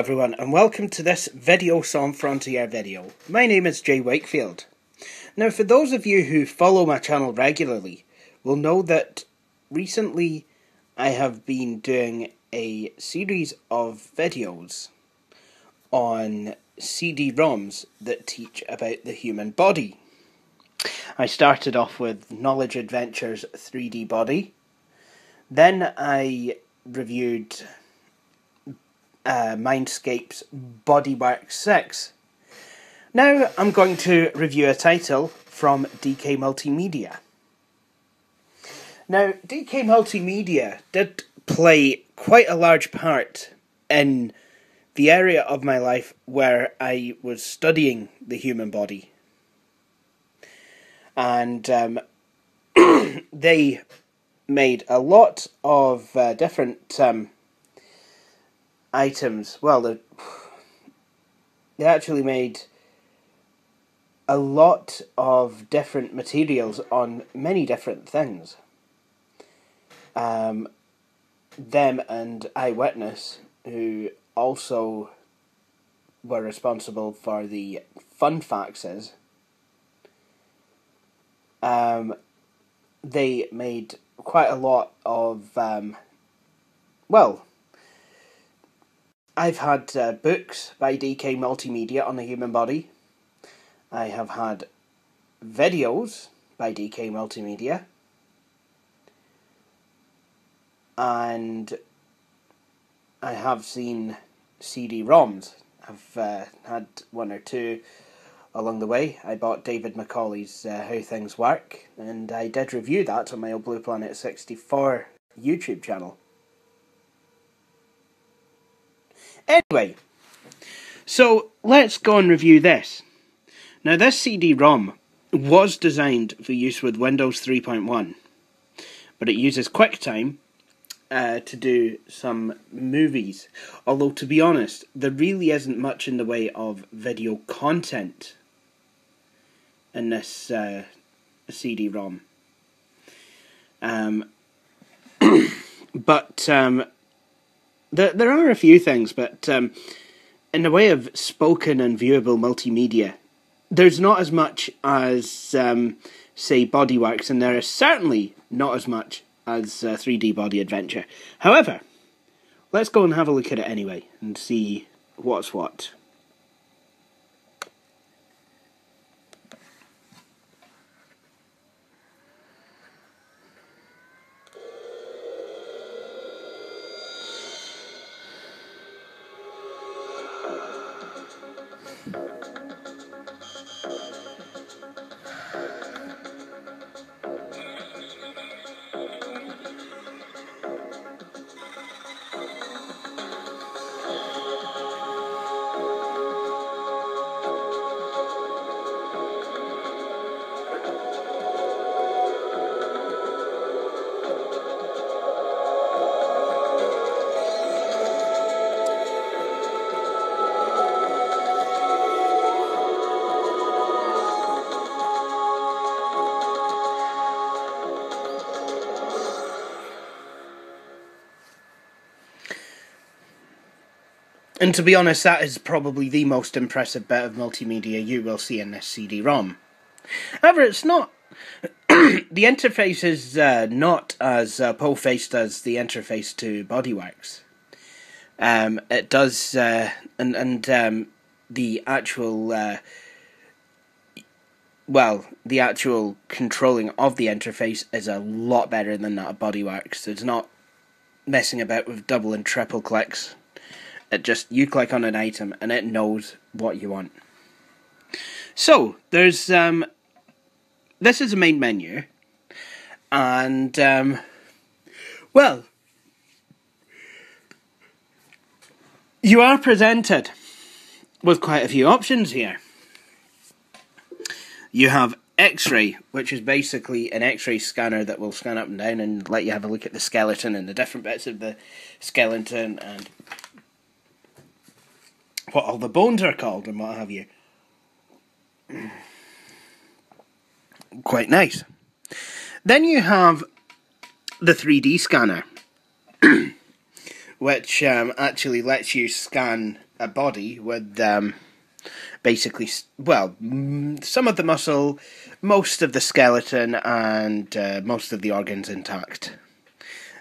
everyone, and welcome to this Video Sans Frontier video. My name is Jay Wakefield. Now, for those of you who follow my channel regularly, will know that recently I have been doing a series of videos on CD-ROMs that teach about the human body. I started off with Knowledge Adventures 3D Body. Then I reviewed Mindscape's Bodywork 6. Now I'm going to review a title from DK Multimedia. Now, DK Multimedia did play quite a large part in the area of my life where I was studying the human body. And they made a lot of different items. Well, they actually made a lot of different materials on many different things. Them and Eyewitness, who also were responsible for the fun faxes, they made quite a lot of, well, I've had books by DK Multimedia on the human body. I have had videos by DK Multimedia. And I have seen CD-ROMs. I've had one or two along the way. I bought David Macaulay's How Things Work, and I did review that on my old Blue Planet 64 YouTube channel. Anyway, so let's go and review this. Now, this CD-ROM was designed for use with Windows 3.1, but it uses QuickTime to do some movies. Although, to be honest, there really isn't much in the way of video content in this CD-ROM. But there are a few things, but in the way of spoken and viewable multimedia, there's not as much as, say, Bodyworks, and there is certainly not as much as 3D Body Adventure. However, let's go and have a look at it anyway, and see what's what. And to be honest, that is probably the most impressive bit of multimedia you will see in this CD-ROM. However, it's not... the interface is not as pole-faced as the interface to Bodyworks. It does... the actual... well, the actual controlling of the interface is a lot better than that of Bodyworks. It's not messing about with double and triple clicks. It just, you click on an item and it knows what you want. So, there's, this is the main menu. And, well, you are presented with quite a few options here. You have Xray, which is basically an X-ray scanner that will scan up and down and let you have a look at the skeleton and the different bits of the skeleton and what all the bones are called and what have you. Quite nice. Then you have the 3D scanner, which actually lets you scan a body with basically, well, some of the muscle, most of the skeleton, and most of the organs intact.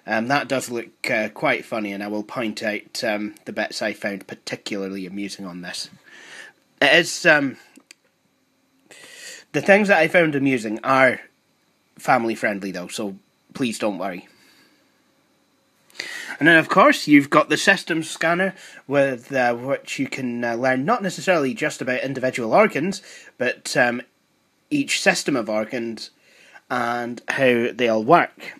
That does look quite funny, and I will point out the bits I found particularly amusing on this. It is, the things that I found amusing are family friendly though, so please don't worry. And then of course you've got the systems scanner, with which you can learn not necessarily just about individual organs, but each system of organs and how they all work.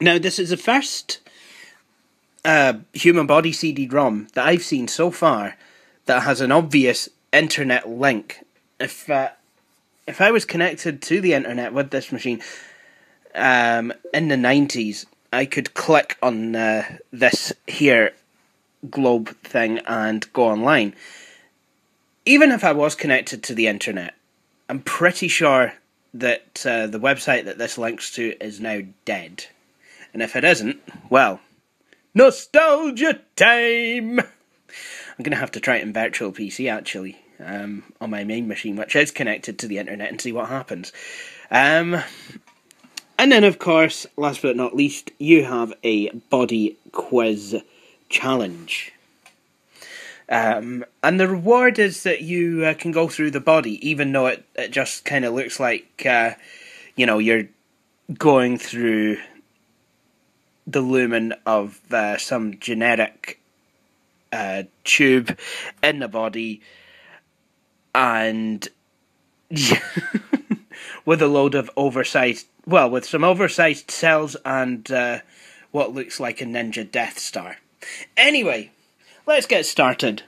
Now this is the first human body CD-ROM that I've seen so far that has an obvious internet link. If I was connected to the internet with this machine in the 90s, I could click on this here globe thing and go online. Even if I was connected to the internet, I'm pretty sure that the website that this links to is now dead. And if it isn't, well, nostalgia time! I'm going to have to try it in Virtual PC, actually, on my main machine, which is connected to the internet, and see what happens. And then, of course, last but not least, you have a body quiz challenge. And the reward is that you can go through the body, even though it just kind of looks like, you know, you're going through the lumen of some generic tube in the body, and with a load of oversized, well, with some oversized cells and what looks like a ninja Death Star. Anyway, let's get started.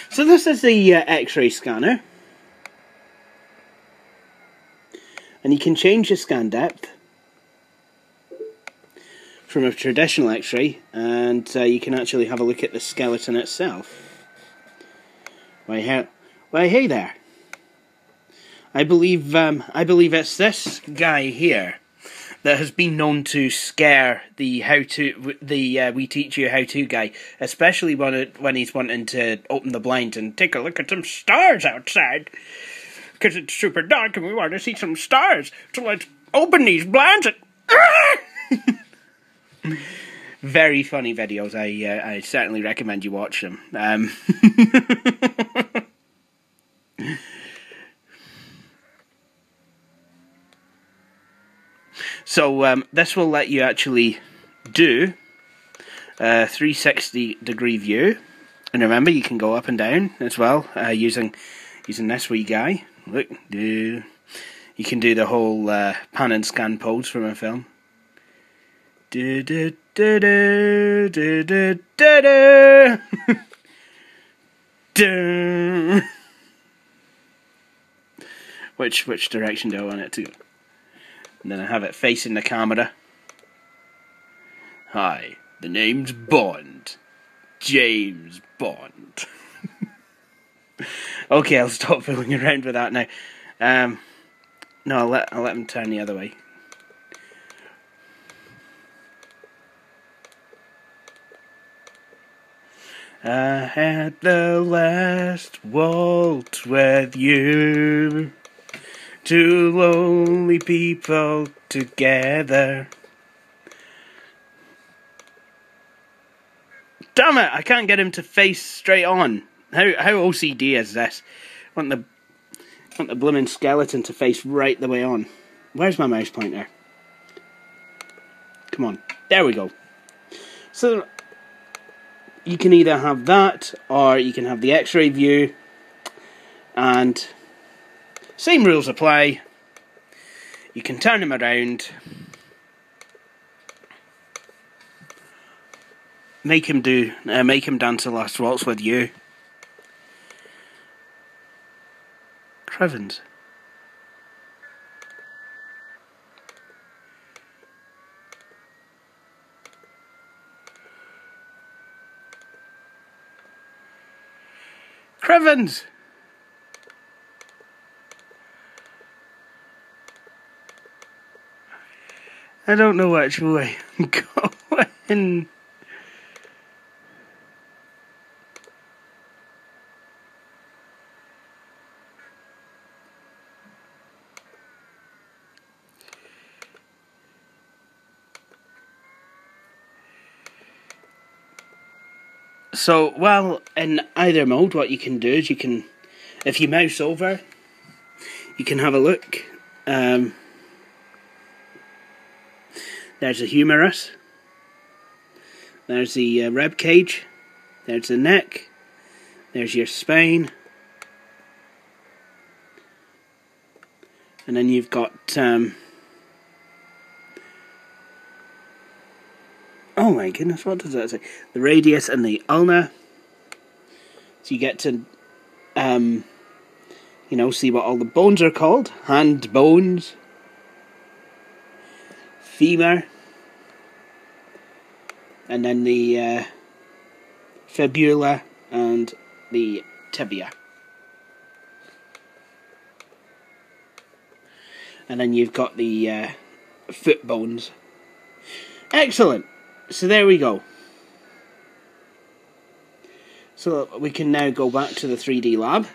So this is the Xray scanner, and you can change the scan depth from a traditional X-ray, and you can actually have a look at the skeleton itself. Why, hey there! I believe it's this guy here that has been known to scare the we teach you how to guy, especially when he's wanting to open the blinds and take a look at some stars outside, because it's super dark and we want to see some stars. So let's open these blinds and. Very funny videos. I certainly recommend you watch them. So this will let you actually do a 360-degree view, and remember you can go up and down as well using this wee guy. Look, you can do the whole pan and scan pose from a film. Which direction do I want it to go? And then I have it facing the camera. Hi, the name's Bond. James Bond. Okay, I'll stop fooling around with that now. No, I'll let him turn the other way. I had the last waltz with you, two lonely people together. Damn it! I can't get him to face straight on. How OCD is this? I want the blooming skeleton to face right the way on. Where's my mouse pointer? Come on, there we go. So you can either have that, or you can have the X-ray view, and same rules apply. You can turn him around, make him dance the last waltz with you. Crevens. Crevens! I don't know which way I'm going. So, well, in either mode, what you can do is you can, if you mouse over, you can have a look. There's the humerus, there's the rib cage, there's the neck, there's your spine, and then you've got, oh my goodness, what does that say? The radius and the ulna. So you get to, you know, see what all the bones are called. Hand bones. Femur. And then the fibula and the tibia. And then you've got the foot bones. Excellent. So there we go. So we can now go back to the 3D lab.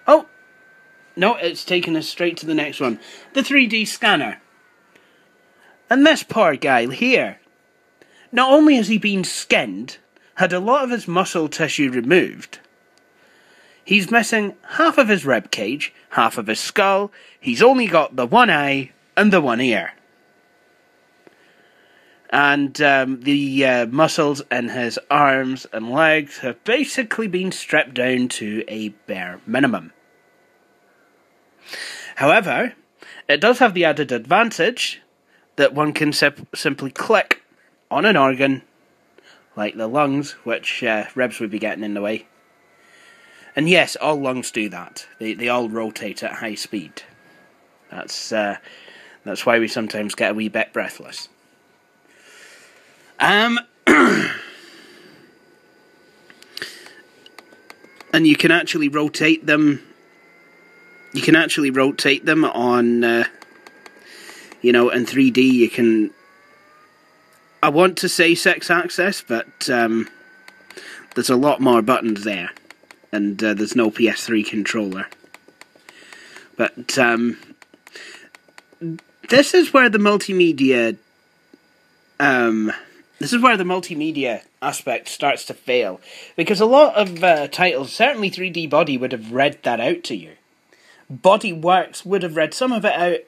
Oh! No, it's taken us straight to the next one. The 3D scanner. And this poor guy here, not only has he been skinned, had a lot of his muscle tissue removed, he's missing half of his rib cage, half of his skull, he's only got the one eye, and the one ear. And the muscles in his arms and legs have basically been stripped down to a bare minimum. However, it does have the added advantage that one can simply click on an organ, like the lungs, which ribs would be getting in the way. And yes, all lungs do that. They all rotate at high speed. That's why we sometimes get a wee bit breathless. And you can actually rotate them. You can actually rotate them on, you know, in 3D. You can. I want to say 6-axis, but there's a lot more buttons there, and there's no PS3 controller. But this is where the multimedia. This is where the multimedia aspect starts to fail, because a lot of titles, certainly 3D Body, would have read that out to you. Bodyworks would have read some of it out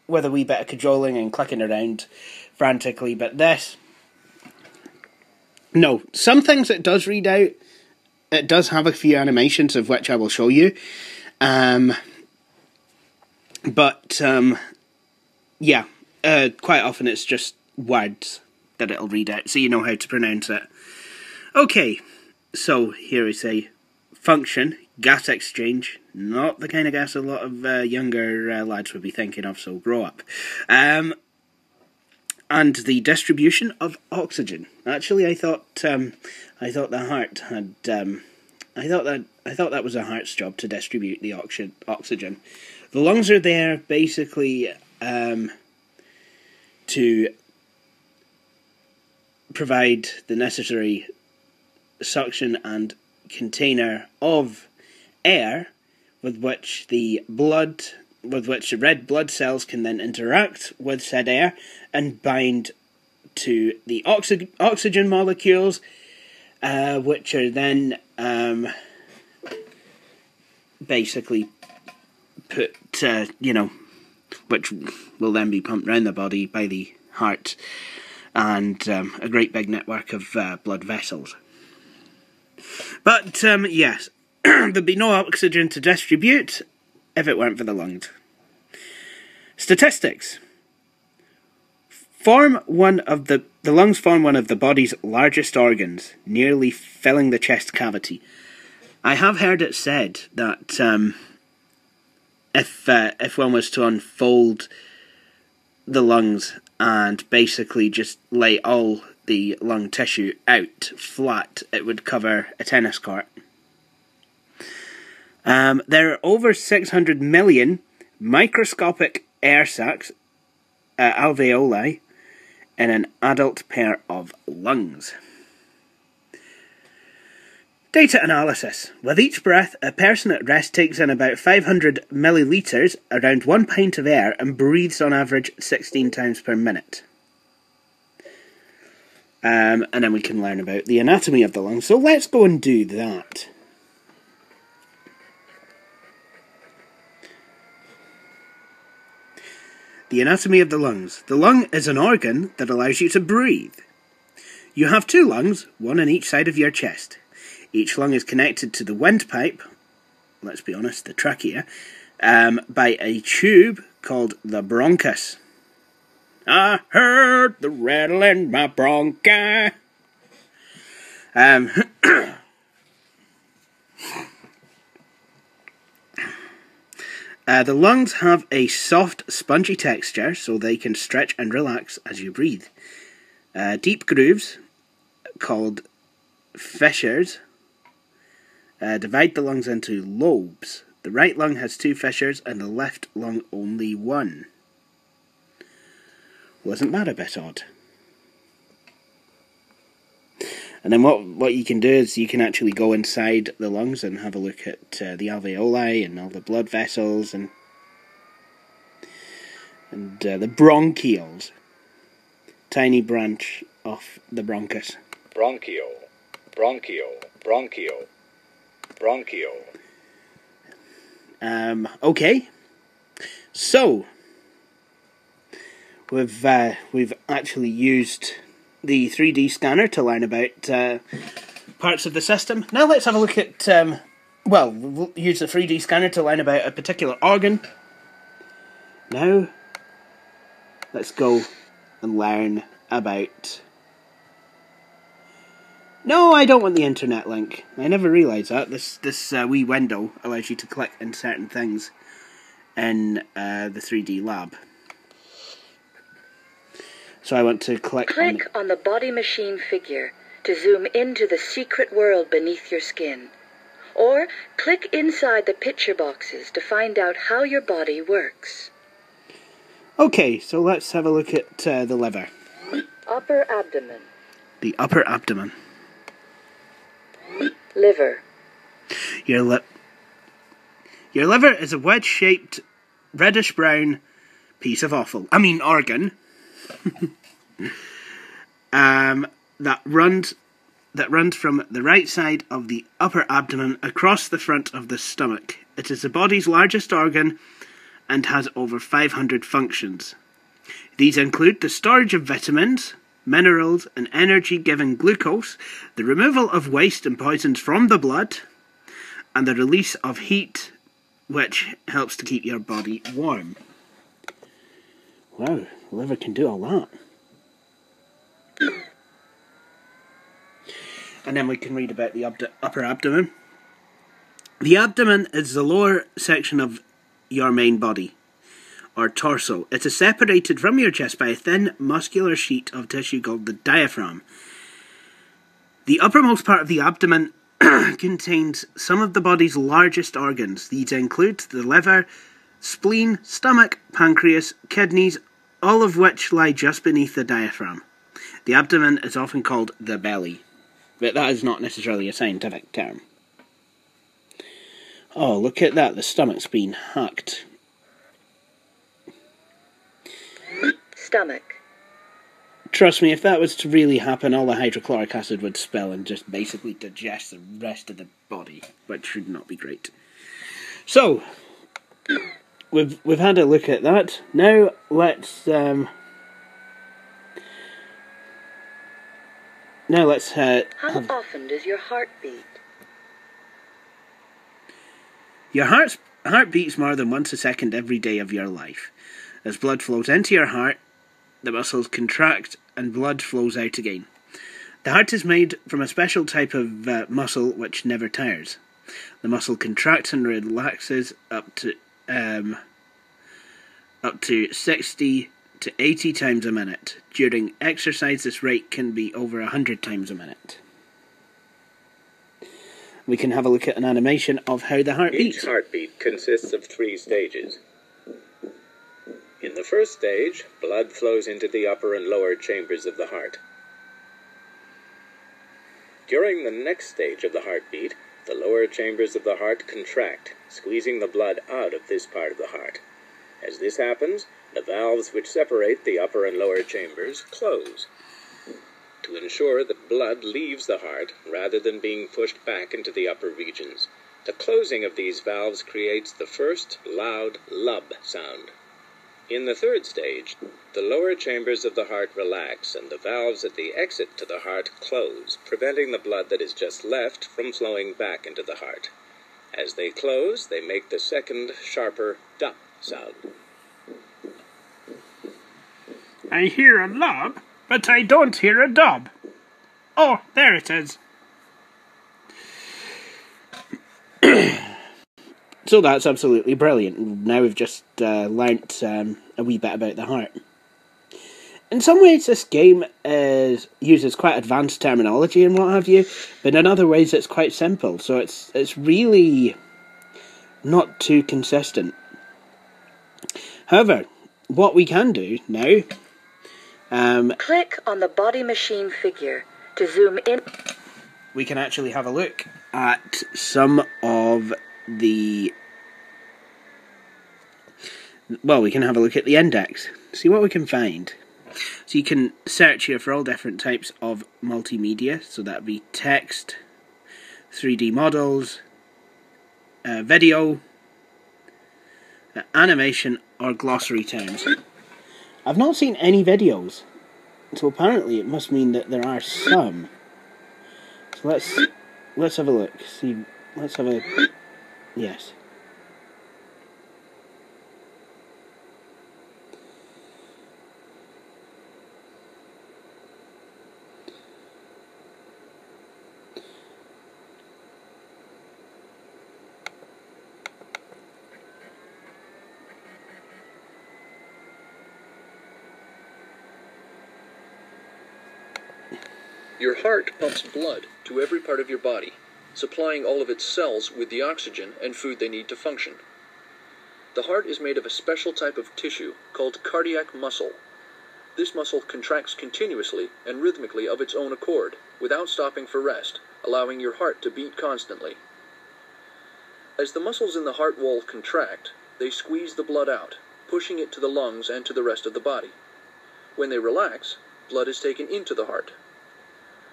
with a wee bit of cajoling and clicking around frantically, but this... No, some things it does read out. It does have a few animations, of which I will show you. Yeah, quite often it's just words that it'll read out, so you know how to pronounce it. Okay, so here we say function, gas exchange, not the kind of gas a lot of younger lads would be thinking of, so grow up. And the distribution of oxygen. Actually, I thought the heart had. I thought that was a heart's job to distribute the oxygen. The lungs are there basically to provide the necessary suction and container of air with which the red blood cells can then interact with said air and bind to the oxygen molecules, which are then basically put, which will then be pumped around the body by the heart and a great big network of blood vessels. But, yes, there'd be no oxygen to distribute if it weren't for the lungs. Statistics. The lungs form one of the body's largest organs, nearly filling the chest cavity. I have heard it said that if one was to unfold the lungs and basically just lay all the lung tissue out flat, it would cover a tennis court. There are over 600 million microscopic air sacs, alveoli, in an adult pair of lungs. Data analysis. With each breath, a person at rest takes in about 500 millilitres, around 1 pint of air, and breathes on average 16 times per minute. And then we can learn about the anatomy of the lungs. So let's go and do that. The anatomy of the lungs. The lung is an organ that allows you to breathe. You have 2 lungs, one on each side of your chest. Each lung is connected to the windpipe, let's be honest, the trachea, by a tube called the bronchus. I heard the rattle in my bronchi. The lungs have a soft, spongy texture, so they can stretch and relax as you breathe. Deep grooves, called fissures, divide the lungs into lobes. The right lung has 2 fissures and the left lung only 1. Wasn't that a bit odd? And then what you can do is you can actually go inside the lungs and have a look at the alveoli and all the blood vessels and the bronchioles. Tiny branch of the bronchus. Bronchiole, bronchiole. Okay. So we've actually used the 3D scanner to learn about parts of the system. Now let's have a look at we'll use the 3D scanner to learn about a particular organ. Now let's go and learn about... No, I don't want the internet link. I never realised that. This wee window allows you to click on certain things in the 3D lab. So I want to click on the body machine figure to zoom into the secret world beneath your skin. Or click inside the picture boxes to find out how your body works. Okay, so let's have a look at the liver. Upper abdomen. The upper abdomen. Liver. Your liver is a wedge-shaped, reddish-brown piece of organ. that runs from the right side of the upper abdomen across the front of the stomach. It is the body's largest organ and has over 500 functions. These include the storage of vitamins, minerals and energy-giving glucose, the removal of waste and poisons from the blood, and the release of heat, which helps to keep your body warm. Wow, the liver can do all that. And then we can read about the upper abdomen. The abdomen is the lower section of your main body, or torso. It is separated from your chest by a thin, muscular sheet of tissue called the diaphragm. The uppermost part of the abdomen contains some of the body's largest organs. These include the liver, spleen, stomach, pancreas, kidneys, all of which lie just beneath the diaphragm. The abdomen is often called the belly, but that is not necessarily a scientific term. Oh, look at that, the stomach's been hacked. Stomach. Trust me, if that was to really happen, all the hydrochloric acid would spill and just basically digest the rest of the body, which would not be great. So, we've had a look at that. Now let's how often does your heart beat? Your heart beats more than once a second every day of your life. As blood flows into your heart, the muscles contract and blood flows out again. The heart is made from a special type of muscle which never tires. The muscle contracts and relaxes up to 60 to 80 times a minute. During exercise, this rate can be over 100 times a minute. We can have a look at an animation of how the heart beats. Each heartbeat consists of 3 stages. In the first stage, blood flows into the upper and lower chambers of the heart. During the next stage of the heartbeat, the lower chambers of the heart contract, squeezing the blood out of this part of the heart. As this happens, the valves which separate the upper and lower chambers close, to ensure that blood leaves the heart rather than being pushed back into the upper regions. The closing of these valves creates the first loud lub sound. In the third stage, the lower chambers of the heart relax and the valves at the exit to the heart close, preventing the blood that is just left from flowing back into the heart. As they close, they make the second, sharper dup sound. I hear a lub, but I don't hear a dub. Oh, there it is. So that's absolutely brilliant. Now we've just learnt a wee bit about the heart. In some ways this game uses quite advanced terminology and what have you, but in other ways it's quite simple, so it's really not too consistent. However, what we can do now... click on the body machine figure to zoom in. We can actually have a look at some of the... Well, we can have a look at the index, see what we can find. So you can search here for all different types of multimedia, so that would be text, 3D models, video, animation, or glossary terms. I've not seen any videos, so apparently it must mean that there are some. So let's have a look. See, let's have a... Yes. Your heart pumps blood to every part of your body, supplying all of its cells with the oxygen and food they need to function. The heart is made of a special type of tissue called cardiac muscle. This muscle contracts continuously and rhythmically of its own accord, without stopping for rest, allowing your heart to beat constantly. As the muscles in the heart wall contract, they squeeze the blood out, pushing it to the lungs and to the rest of the body. When they relax, blood is taken into the heart.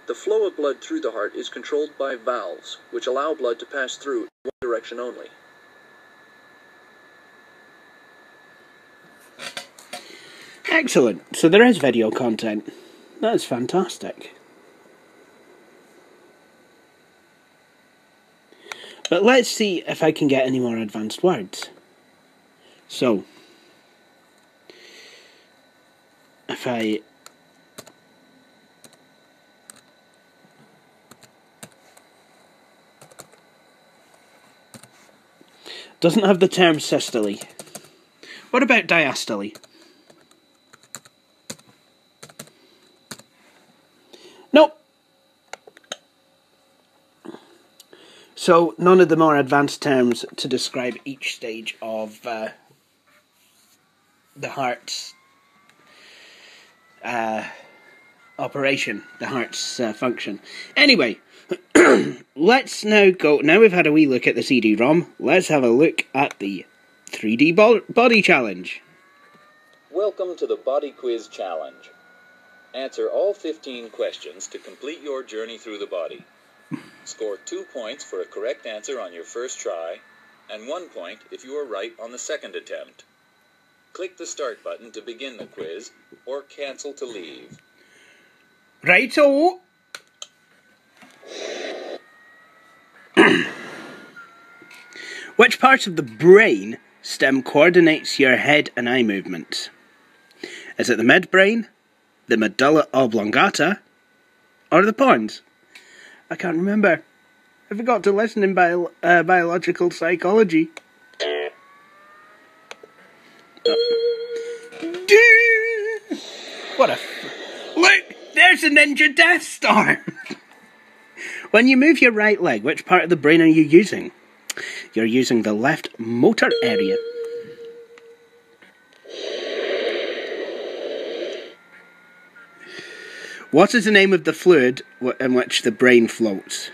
The flow of blood through the heart is controlled by valves, which allow blood to pass through in one direction only. Excellent. So there is video content. That is fantastic. But let's see if I can get any more advanced words. So, if I... Doesn't have the term systole. What about diastole? Nope. So, none of the more advanced terms to describe each stage of the heart's operation, the heart's function. Anyway, let's now go. Now we've had a wee look at the CD-ROM, let's have a look at the 3D body challenge. Welcome to the Body Quiz Challenge. Answer all 15 questions to complete your journey through the body. Score 2 points for a correct answer on your first try, and 1 point if you are right on the second attempt. Click the Start button to begin the quiz, or cancel to leave. Righto! Which part of the brain stem coordinates your head and eye movements? Is it the midbrain, the medulla oblongata, or the pons? I can't remember. I forgot to listen in biological psychology. What a... Look! There's a ninja Death Star! When you move your right leg, which part of the brain are you using? You're using the left motor area. What is the name of the fluid in which the brain floats?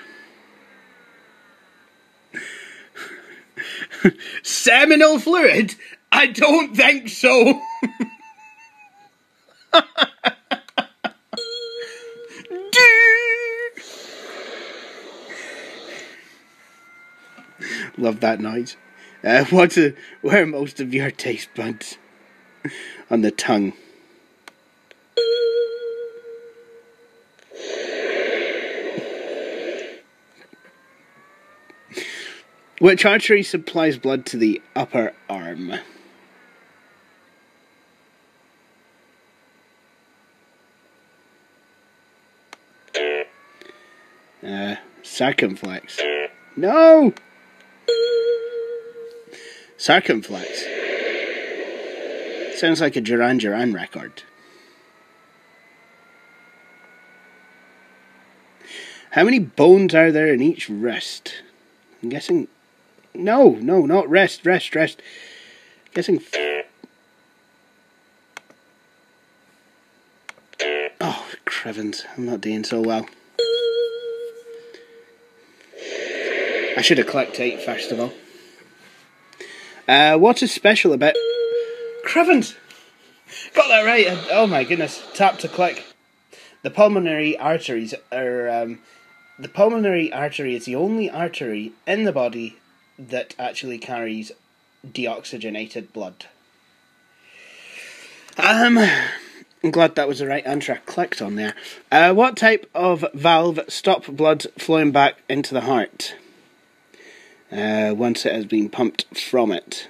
Seminal fluid? I don't think so. Love that noise. Where are most of your taste buds? On the tongue. Which artery supplies blood to the upper arm? Circumflex. No! Circumflex. Sounds like a Duran Duran record. How many bones are there in each wrist? I'm guessing... No, not wrist. Guessing... Oh, crevens. I'm not doing so well. I should have clicked 8 first of all. What is special about... Crevens! Got that right. Oh my goodness. Tap to click. The pulmonary arteries are... the pulmonary artery is the only artery in the body that actually carries deoxygenated blood. I'm glad that was the right answer I clicked on there. What type of valve stops blood flowing back into the heart once it has been pumped from it?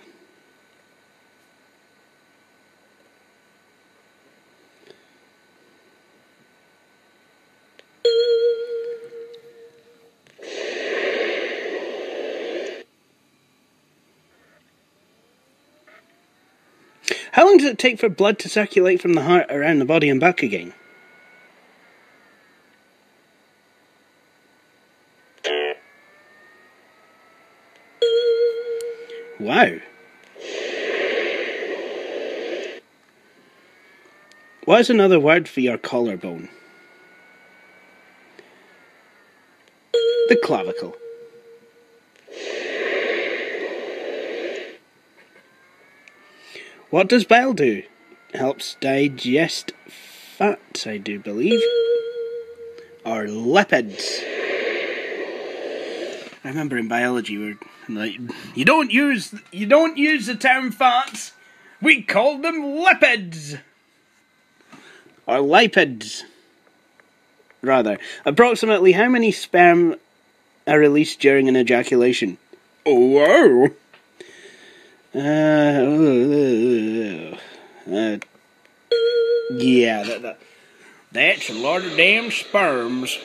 How long does it take for blood to circulate from the heart around the body and back again? Wow. What is another word for your collarbone? The clavicle. What does bile do? Helps digest fats, I do believe. Or lipids. I remember in biology we were like, you don't use the term fats. We call them lipids. Or lipids. Rather. Approximately how many sperm are released during an ejaculation? Oh wow. Yeah, that's a lot of damn sperms.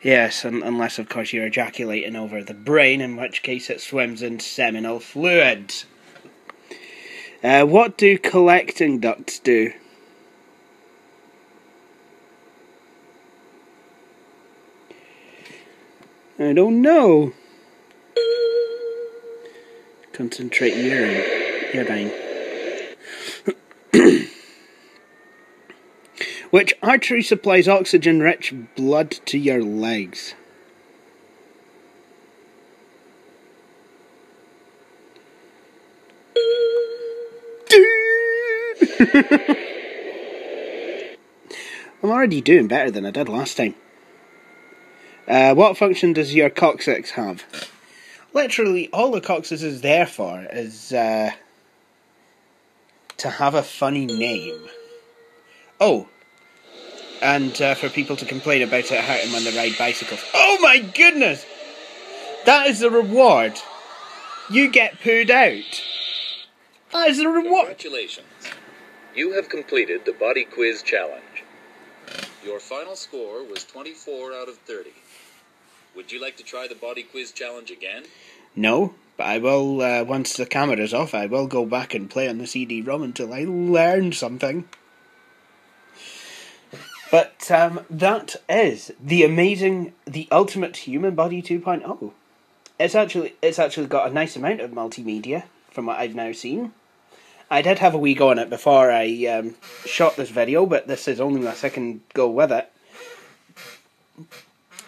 Yes, unless of course you're ejaculating over the brain, in which case it swims in seminal fluid. What do collecting ducts do? I don't know. Concentrate urine. Which artery supplies oxygen-rich blood to your legs? I'm already doing better than I did last time. What function does your Coccyx have? Literally, all the Coccyx is there for is to have a funny name. Oh, and for people to complain about it hurting when they ride bicycles. Oh my goodness! That is the reward. You get pooed out. That is the reward. Congratulations. You have completed the body quiz challenge. Your final score was 24 out of 30. Would you like to try the body quiz challenge again? No, but I will, once the camera's off, I will go back and play on the CD-ROM until I learn something. But that is the ultimate human body 2.0. It's actually got a nice amount of multimedia from what I've now seen. I did have a wee go on it before I shot this video, but this is only my second go with it.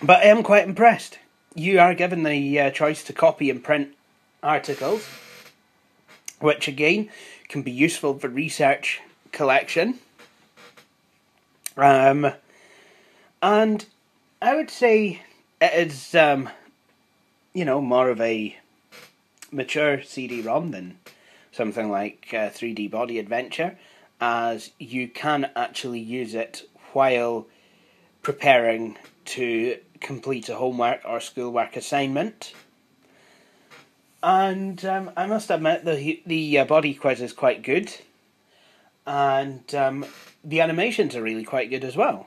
But I am quite impressed. You are given the choice to copy and print articles, which again can be useful for research collection. And I would say it is, you know, more of a mature CD-ROM than something like 3D Body Adventure, as you can actually use it while preparing to complete a homework or schoolwork assignment. And I must admit the body quiz is quite good, and the animations are really quite good as well.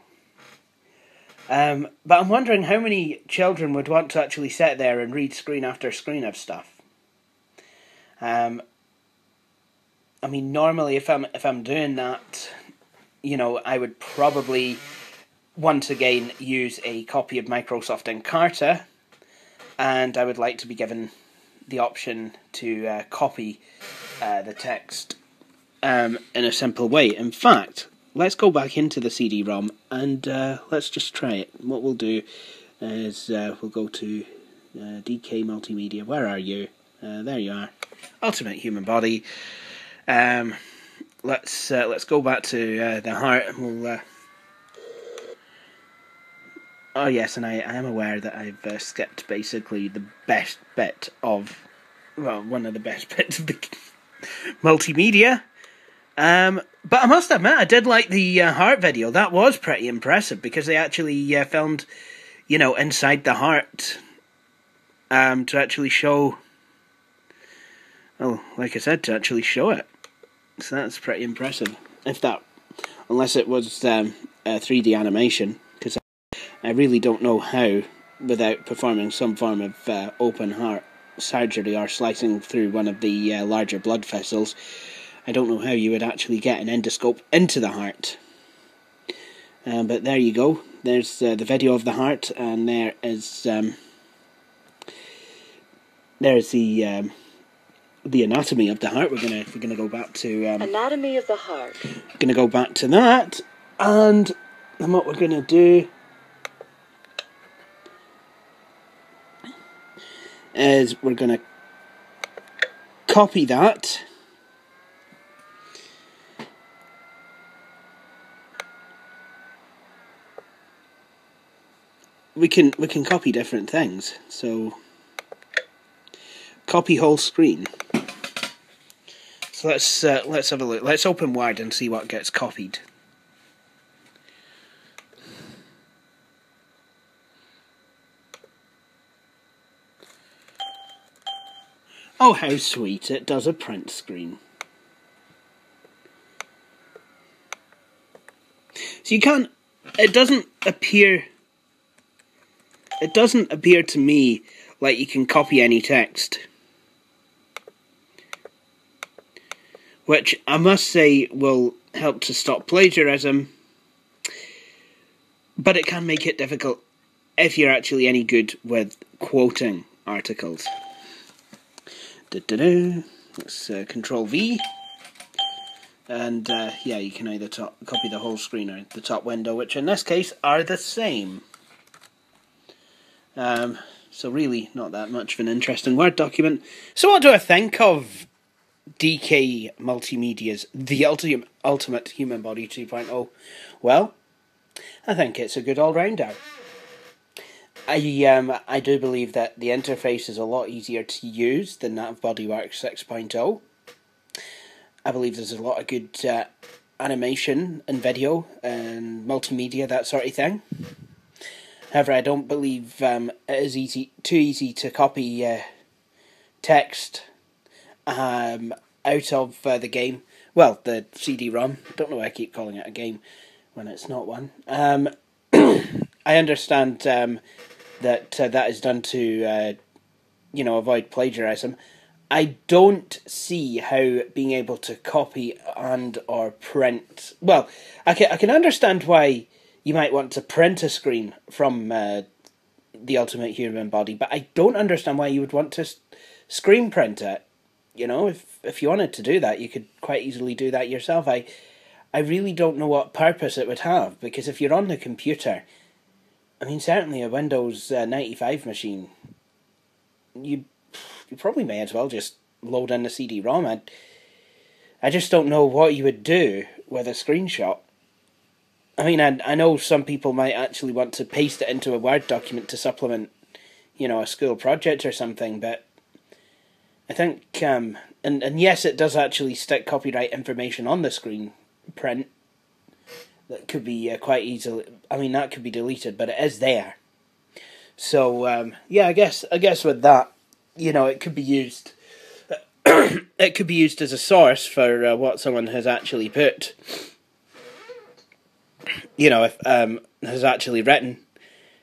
But I'm wondering how many children would want to actually sit there and read screen after screen of stuff. I mean, normally if I'm doing that, you know, I would probably once again use a copy of Microsoft Encarta, and I would like to be given the option to copy the text in a simple way. In fact, let's go back into the CD-ROM and let's just try it. What we'll do is we'll go to DK Multimedia. Where are you? There you are. Ultimate Human Body. Let's go back to the heart, and we'll. Oh yes, and I am aware that I've skipped basically the best bit of, well, one of the best bits of the multimedia. But I must admit, I did like the heart video. That was pretty impressive, because they actually filmed, you know, inside the heart to actually show. Oh, like I said, to actually show it. So that's pretty impressive. If that, unless it was 3D animation, because I really don't know how, without performing some form of open heart surgery or slicing through one of the larger blood vessels, I don't know how you would actually get an endoscope into the heart. But there you go. There's the video of the heart, and there is there's the anatomy of the heart. We're gonna go back to Anatomy of the heart. Gonna go back to that, and what we're gonna do is we're gonna copy that. We can copy different things. So copy whole screen. So let's have a look. Let's open Word and see what gets copied. Oh, how sweet! It does a print screen. So you can't. It doesn't appear to me like you can copy any text, which I must say will help to stop plagiarism, but it can make it difficult if you're actually any good with quoting articles. Let's Control V, and yeah, you can either copy the whole screen or the top window, which in this case are the same. So really not that much of an interesting Word document. So what do I think of DK Multimedia's The Ultimate Human Body 2.0? Well, I think it's a good all-rounder. I do believe that the interface is a lot easier to use than that of Bodyworks 6.0. I believe there's a lot of good animation and video and multimedia, that sort of thing. However, I don't believe it is too easy to copy text out of the game. Well, the CD-ROM. I don't know why I keep calling it a game when it's not one. I understand that that is done to, you know, avoid plagiarism. I don't see how being able to copy and or print... Well, I can understand why you might want to print a screen from the Ultimate Human Body, but I don't understand why you would want to screen print it. You know, if you wanted to do that, you could quite easily do that yourself. I really don't know what purpose it would have, because if you're on the computer, I mean, certainly a Windows 95 machine, you probably may as well just load in the CD-ROM. I just don't know what you would do with a screenshot. I mean, I know some people might actually want to paste it into a Word document to supplement, you know, a school project or something, but I think, and yes, it does actually stick copyright information on the screen print. That could be quite easily, I mean, that could be deleted, but it is there. So, yeah, I guess with that, you know, it could be used, it could be used as a source for what someone has actually put, you know, if has actually written.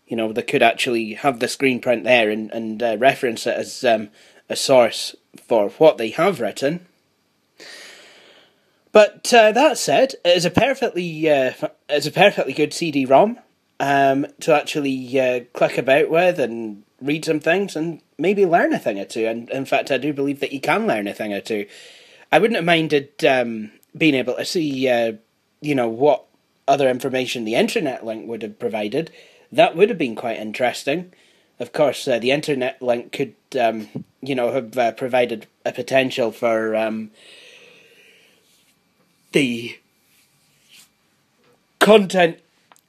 You know, they could actually have the screen print there and reference it as a source for what they have written. But that said, it is a perfectly good CD-ROM to actually click about with and read some things and maybe learn a thing or two. And in fact, I do believe that you can learn a thing or two. I wouldn't have minded being able to see, you know, what other information the internet link would have provided. That would have been quite interesting. Of course, the internet link could, you know, have provided a potential for the content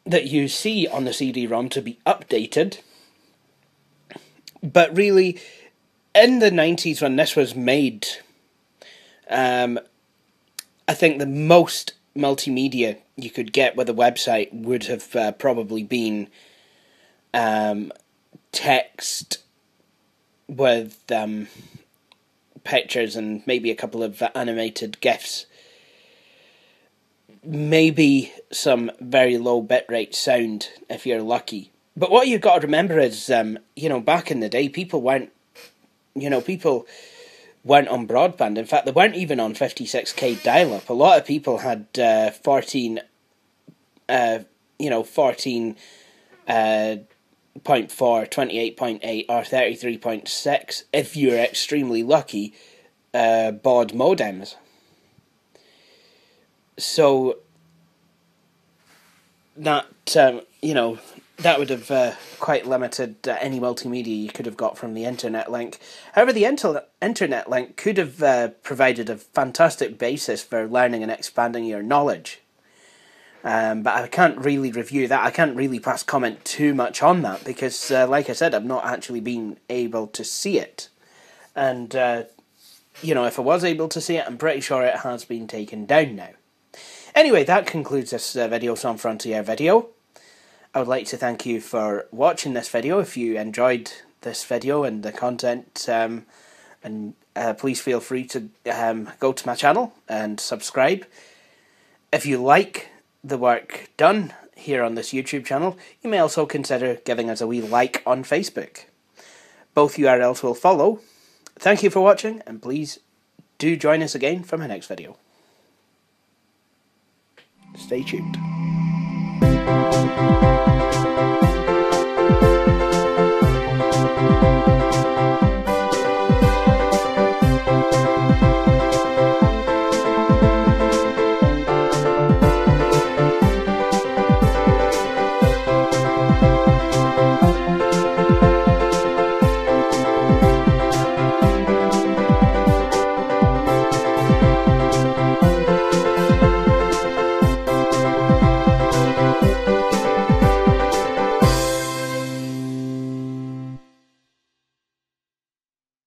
that you see on the CD-ROM to be updated. But really, in the 90s when this was made, I think the most multimedia you could get with a website would have probably been text with pictures and maybe a couple of animated GIFs. Maybe some very low bitrate sound if you're lucky. But what you've got to remember is, you know, back in the day, people weren't on broadband. In fact, they weren't even on 56k dial-up. A lot of people had 14.4, 28.8 or 33.6, if you're extremely lucky, baud modems. So that, you know, that would have quite limited any multimedia you could have got from the internet link. However, the internet link could have provided a fantastic basis for learning and expanding your knowledge. But I can't really review that. I can't really pass comment too much on that because, like I said, I've not actually been able to see it. And, you know, if I was able to see it, I'm pretty sure it has been taken down now. Anyway, that concludes this Videos on Frontier video. I would like to thank you for watching this video. If you enjoyed this video and the content, please feel free to go to my channel and subscribe. If you like the work done here on this YouTube channel, you may also consider giving us a wee like on Facebook. Both URLs will follow. Thank you for watching, and please do join us again for my next video. Stay tuned.